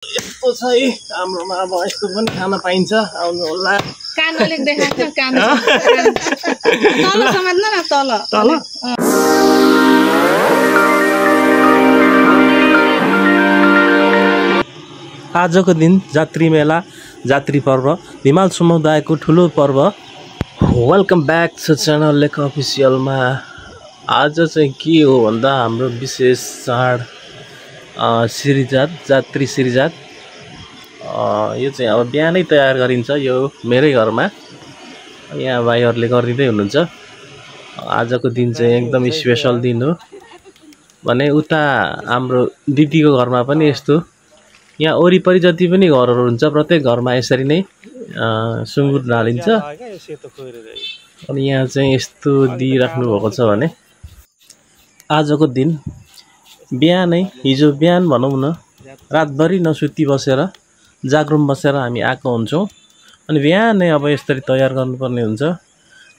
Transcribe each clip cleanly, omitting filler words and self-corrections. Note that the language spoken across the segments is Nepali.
यस्तो छ है हाम्रोमा अब यस्तो पनि खान पाइन्छ आउनु होला कान अलिक देखाएको कान तल समात्न न तल तल आजको दिन जात्री मेला जात्री पर्व हिमाल समुदायको ठुलो पर्व वेलकम ब्याक टु च्यानल लेख अफिसियलमा आज चाहिँ के हो भन्दा हाम्रो विशेष चाड श्रीजात जात्री श्रीजात यो चाहिँ अब बिहानै तयार गरिन्छ यो मेरै घरमा यहाँ भाइहरूले गरिदिँदै हुनुहुन्छ आजको दिन चाहिँ एकदम स्पेशल दिन हो भने उता हाम्रो दिदीको घरमा पनि यस्तो यहाँ वरिपरि जति पनि घरहरू हुन्छ प्रत्येक घरमा यसरी नै सुँगुर ढालिन्छ अनि यहाँ चाहिँ यस्तो दिइराख्नु भएको छ भने आजको दिन बिहानै हिजो बिहान भनौँ न रातभरि नसुती बसेर जागरुम बसेर हामी आएको हुन्छौँ अनि बिहानै अब यसरी तयार गर्नुपर्ने हुन्छ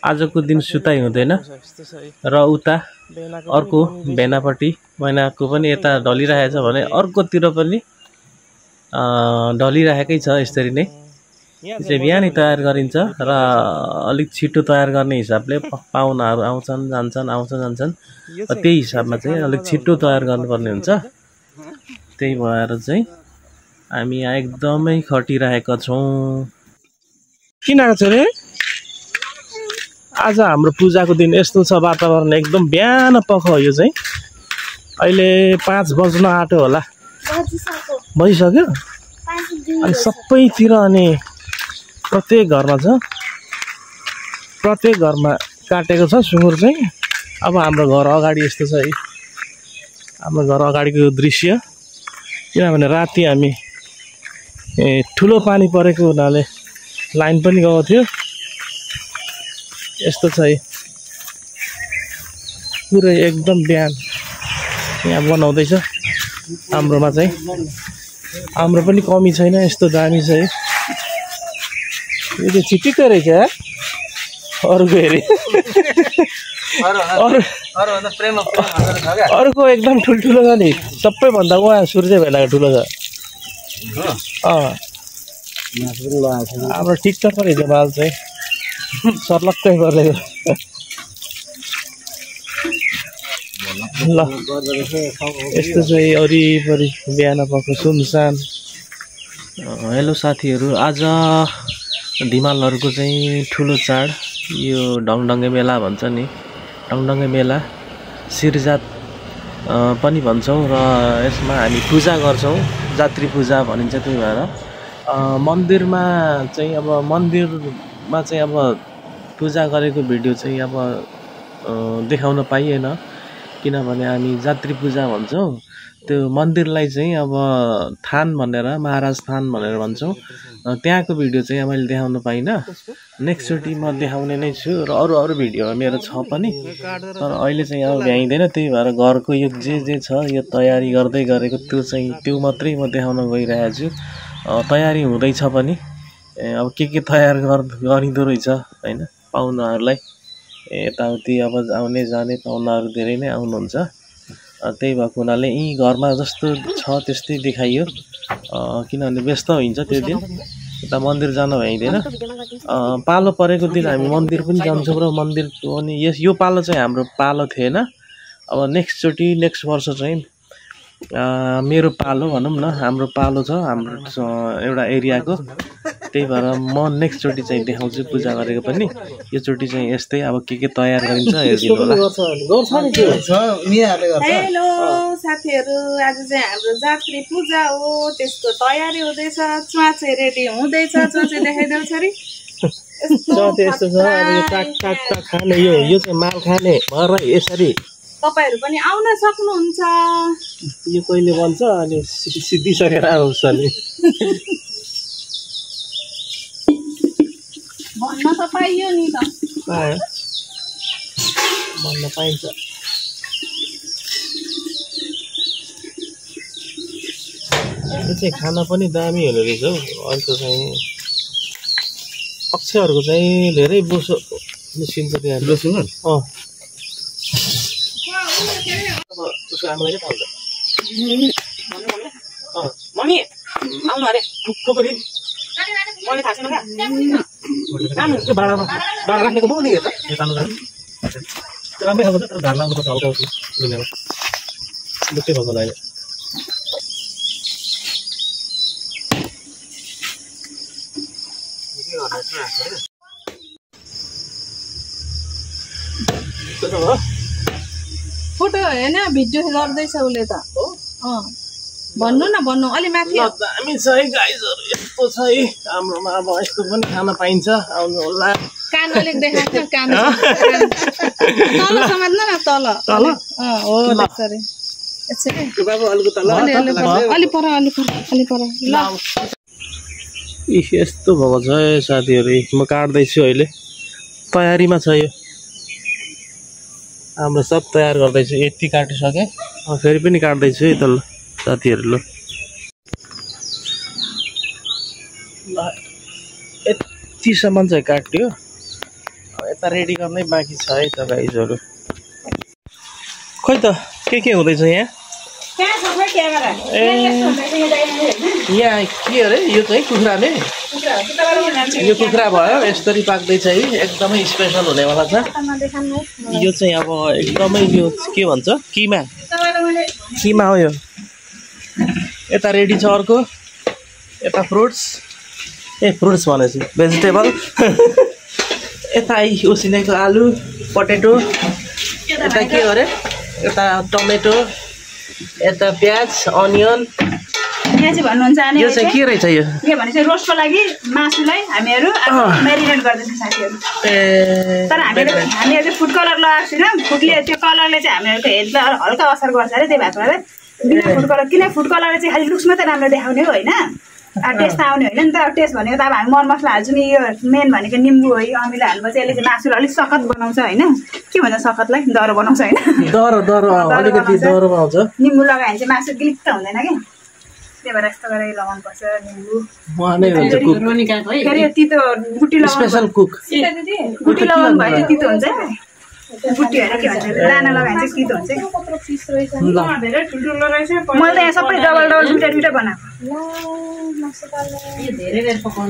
आजको दिन सुताइ हुँदैन र उता अर्को भेनापट्टि मैनाको पनि यता ढलिरहेछ भने अर्कोतिर पनि ढलिरहेकै छ यसरी नै चाहिँ बिहानै तयार गरिन्छ र अलिक छिटो तयार गर्ने हिसाबले पाहुनाहरू आउँछन् जान्छन् त्यही हिसाबमा चाहिँ अलिक छिटो तयार गर्नुपर्ने हुन्छ त्यही भएर चाहिँ हामी यहाँ एकदमै खटिरहेका छौँ किन आएको छ रे आज हाम्रो पूजाको दिन यस्तो छ वातावरण एकदम बिहान पख यो चाहिँ अहिले 5 बज्न आँट्यो होला भइसक्यो अनि सबैतिर अनि प्रत्येक घरमा छ प्रत्येक घरमा काटेको छ सुँगुर चाहिँ अब हाम्रो घर अगाडि यस्तो छ है हाम्रो घर अगाडिको दृश्य किनभने राति हामी ठुलो पानी परेको हुनाले लाइन पनि गएको थियो यस्तो छ है पुरै एकदम बिहान यहाँ बनाउँदैछ हाम्रोमा चाहिँ हाम्रो पनि कमी छैन यस्तो दामी छ है यो चाहिँ छिटिक्कै रहेछ अरूको हेरी अरूको एकदम ठुल्ठुलो छ नि सबैभन्दा उहाँ सूर्य भेलाको ठुलो छ हाम्रो ठिकठाक रहेछ माल चाहिँ सर्लक्कै गरेको ल यस्तो चाहिँ वरिपरि बिहान भएको सुनसान हेलो साथीहरू आज धिमालहरूको चाहिँ ठुलो चाड यो ढङढङ्गे मेला भन्छ नि ढङढङ्गे मेला श्रीजात पनि भन्छौँ र यसमा हामी पूजा गर्छौँ जात्री पूजा भनिन्छ त्यही भएर मन्दिरमा चाहिँ अब मन्दिरमा चाहिँ अब पूजा गरेको भिडियो चाहिँ अब देखाउन पाइएन किनभने हामी जात्री पूजा भन्छौँ त्यो मन्दिरलाई चाहिँ अब थान भनेर महाराज थान भनेर भन्छौँ त्यहाँको भिडियो चाहिँ मैले देखाउन पाइनँ नेक्स्टचोटि म देखाउने नै छु र अरू भिडियो मेरो छ पनि तर अहिले चाहिँ अब भ्याइँदैन त्यही भएर घरको यो जे छ यो तयारी गर्दै गरेको त्यो मात्रै म देखाउन गइरहेको छु तयारी हुँदैछ पनि अब के तयार गरिँदो रहेछ होइन पाहुनाहरूलाई यताउति अब आउने जाने पाहुनाहरू धेरै नै आउनुहुन्छ त्यही भएको हुनाले यहीँ घरमा जस्तो छ त्यस्तै देखाइयो किनभने व्यस्त हुन्छ त्यो दिन यता मन्दिर जान भ्याइँदैन पालो परेको दिन हामी मन्दिर पनि जान्छौँ र मन्दिर पनि यो पालो चाहिँ हाम्रो पालो थिएन अब नेक्स्ट वर्ष चाहिँ मेरो पालो भनौँ न हाम्रो पालो छ हाम्रो एउटा एरियाको त्यही भएर म नेक्स्टचोटि चाहिँ देखाउँछु पूजा गरेको पनि योचोटि चाहिँ यस्तै अब के तयार गरिन्छ हेरिदिनु होला हेलो साथीहरू आज चाहिँ हाम्रो जात्री पूजा हो त्यसको तयारी हुँदैछ च्वाचे रेडी हुँदैछ च्वाचे देखाइदेऊ छोरी यस्तो छ अब यो टाक खाने यो चाहिँ माल खाने भएर यसरी तपाईहरु पनि आउन सक्नुहुन्छ यो कहिले बन्छ अनि सिद्धिसकेर आउँछ नि भन्न त पाइयो नि त भन्न पाइन्छ यो चाहिँ खाना पनि दामी हुने रहेछ हौ अन्त चाहिँ अक्षरहरूको चाहिँ धेरै बोसो निस्किन्छ त्यहाँ बोसो उसको आमाले के थाल्छ मम्मी आउनु अरे टोकरी मैले थाहा छैन क्या त्यो बाँडामा बाँडा राख्नेको पो नि हेर यो तान्नु जानु त्यो राम्रै खालको छ तर धार लाउनुपर्छ हल्का उसले दुनियाँमा दुःखै भएको अहिले फोटो होइन भिडियो गर्दैछ उसले त भन्नु न भन्नु अलि माथि दामी छ है गाइजहरू यस्तो छ है हाम्रोमा अब यस्तो पनि खान पाइन्छ आउनु होला कान अलिक देखाएको छ कान तल समात्नु न तल तल हो त्यसरी यसरी बाबु अलिकति तल अलि पर ल यस्तो भएको छ साथीहरू म काट्दैछु अहिले तयारीमा छ यो हाम्रो सब तयार गर्दैछु यति काटिसकेँ फेरि पनि काट्दैछु है त ल साथीहरू ल यतिसम्म चाहिँ काट्यो यता रेडी गर्नै बाँकी छ है त गाइजहरू खोइ त के हुँदैछ यहाँ यहाँ के अरे यो चाहिँ कुखुराले यो कुखुरा भयो यसरी पाक्दैछ है एकदमै स्पेसल हुनेवाला छ यो चाहिँ अब एकदमै यो के भन्छ किमा हो यो यता रेडी छ अर्को यता फ्रुट्स भनेपछि भेजिटेबल यता उसिनेको आलु पटेटो यता के अरे यता टमेटो यता प्याज अनियन यहाँ चाहिँ भन्नुहुन्छ यो चाहिँ के रहेछ यो भने चाहिँ रोस्टको लागि मासुलाई हामीहरू मेरिनेट गर्दैछौँ साथीहरू तर हामीहरू चाहिँ फुड कलर लगाएको छैनौँ फुडले त्यो कलरले चाहिँ हामीहरूको हेल्थलाई हल्का असर गर्छ अरे त्यही भएको बिना फुड कलर किन फुड कलरले चाहिँ खालि लुक्स मात्रै राम्रो देखाउने हो होइन टेस्ट आउने होइन नि त टेस्ट भनेको त अब हामी मरमसला हाल्छौँ नि यो मेन भनेको निम्बु हो अमिलो हाल्नुपर्छ यसले चाहिँ मासुलाई अलिक सखत बनाउँछ होइन के भन्छ सखतलाई दह्रो बनाउँछ होइन निम्बु लगायो भने चाहिँ मासु गिलिक्क हुँदैन कि त्यही भएर यस्तो गरेर लगाउनुपर्छ निम्बु फेरि तितो बुटी लगाउनु लगाउनु भयो तितो हुन्छ बुटी होइन के भन्छ दाना लगायो भने चाहिँ तितो हुन्छ मैले त यहाँ सबै डबल दुइटा बनाएको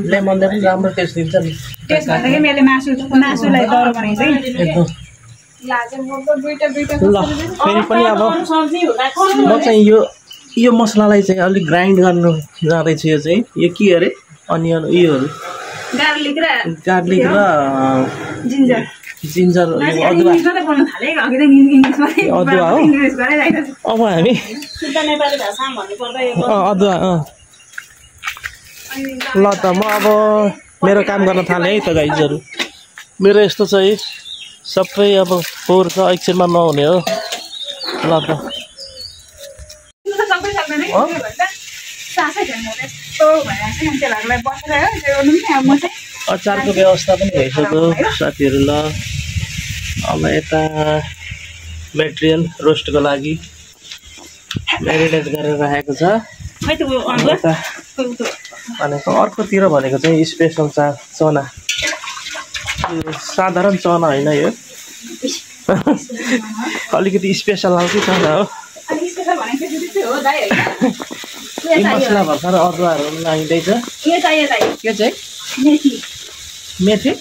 लेमनले पनि राम्रो टेस्ट दिन्छ नि टेस्ट भन्दाखेरि मैले मासुलाई दह्रो बनाइन्छ ल फेरि पनि अब म चाहिँ यो मसलालाई चाहिँ अलिक ग्राइन्ड गर्नु जाँदैछु यो चाहिँ यो के अरे अनियन उयोहरू गार्लिक र जिन्जर अदुवा हो अब हामी अदुवा ल त म अब मेरो काम गर्न थालेँ है त गाइजहरू मेरो यस्तो छ है सबै अब फोहोर छ एकछिनमा नहुने हो ल त अचारको व्यवस्था पनि भइसक्यो साथीहरू ल अब यता मेटेरियल रोस्टको लागि मेरिनेट गरेर राखेको छ भनेको अर्कोतिर भनेको चाहिँ स्पेसल चना यो साधारण चना होइन यो अलिकति स्पेसल खालको चना हो मसला भर्खर अदुवाहरू लागिँदैछ के चाहिँ मेथी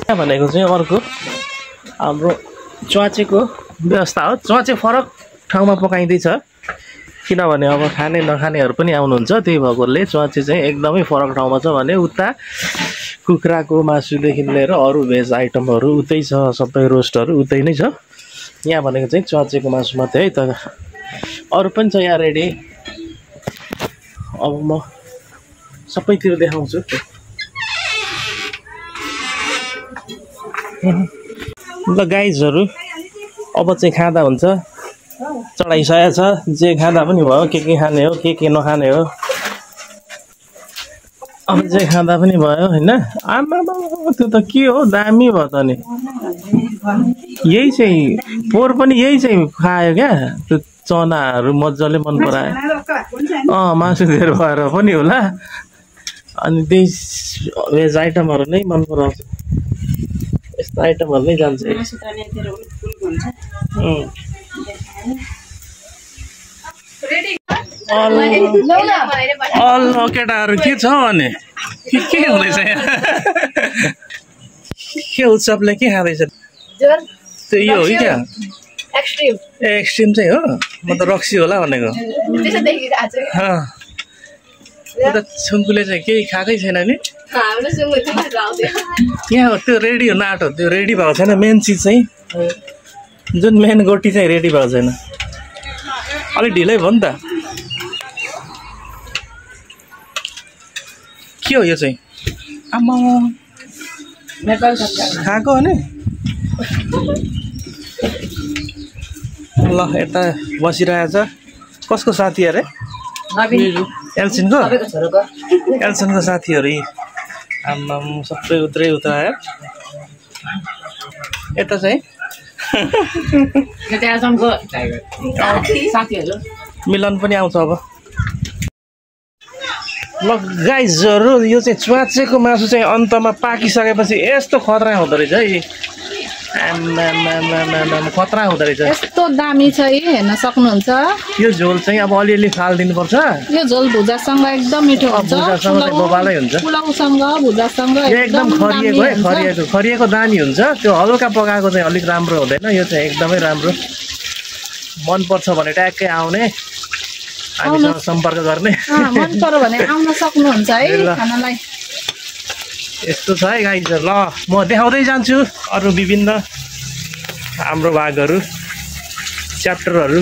भनेको चाहिँ अर्को हाम्रो च्वाचेको व्यवस्था हो च्वाचे फरक ठाउँमा पकाइँदैछ किनभने अब खाने नखानेहरू पनि आउनुहुन्छ त्यही भएकोले च्वाचे चाहिँ एकदमै फरक ठाउँमा छ भने उता कुखुराको मासुदेखि लिएर अरू भेज आइटमहरू उतै छ सबै रोस्टहरू उतै नै छ यहाँ भनेको चाहिँ च्वाचेको मासु मात्रै है त अरू पनि छ यहाँ रेडी अब म सबैतिर देखाउँछु ल गाइजहरू अब चाहिँ खाँदा हुन्छ चढाइसकेको छ जे खाँदा पनि भयो के खाने हो के नखाने हो अब जे खाँदा पनि भयो होइन आमा त्यो त के हो दामी भयो त नि यही चाहिँ पोहोर पनि यही चाहिँ खायो क्या त्यो चनाहरू मजाले मन परायो मासु धेर भएर पनि होला अनि त्यही भेज आइटमहरू नै मन पराउँछ यस्तो आइटमहरू नै जान्छ अल्ल केटाहरू के छ भने के हुँदैछ यहाँ के उत्सवले के खाँदैछ त्यो यो हो कि क्या एक्सट्रिम चाहिँ हो म त रक्सी होला भनेको सुङ्कुले चाहिँ केही खाएकै छैन नि यहाँ त्यो रेडी हुन आँटो त्यो रेडी भएको छैन मेन चिज चाहिँ जुन मेन गोटी चाहिँ रेडी भएको छैन अलिक ढिलै भयो नि त के हो यो चाहिँ आमा खाएको हो नि ल यता बसिरहेछ कसको साथी अरे एल्सिनको साथीहरू आम्मा सबै उत्रै आयो यता चाहिँ मिलन पनि आउँछ अब ल गाइजहरू यो चाहिँ च्वाचेको मासु चाहिँ अन्तमा पाकिसकेपछि यस्तो खतरा हुँदो रहेछ है खतरा हुँदो रहेछ यस्तो दामी छ हेर्न सक्नुहुन्छ यो झोल चाहिँ अब अलिअलि फालिदिनुपर्छ यो झोल भुजासँग एकदम मिठो हुन्छ भुजासँग चाहिँ बोबालै हुन्छ पुलाउसँग भुजासँग यो एकदम खरिएको है खरिएको दामी हुन्छ त्यो हल्का पकाएको चाहिँ अलिक राम्रो हुँदैन यो चाहिँ एकदमै राम्रो मनपर्छ भने ट्याक्कै आउने हामीसँग सम्पर्क गर्ने मन पर्यो भने आउन सक्नुहुन्छ है खानालाई यस्तो छ है गाइजहरु ल म देखाउँदै जान्छु अरू विभिन्न हाम्रो भागहरू च्याप्टरहरू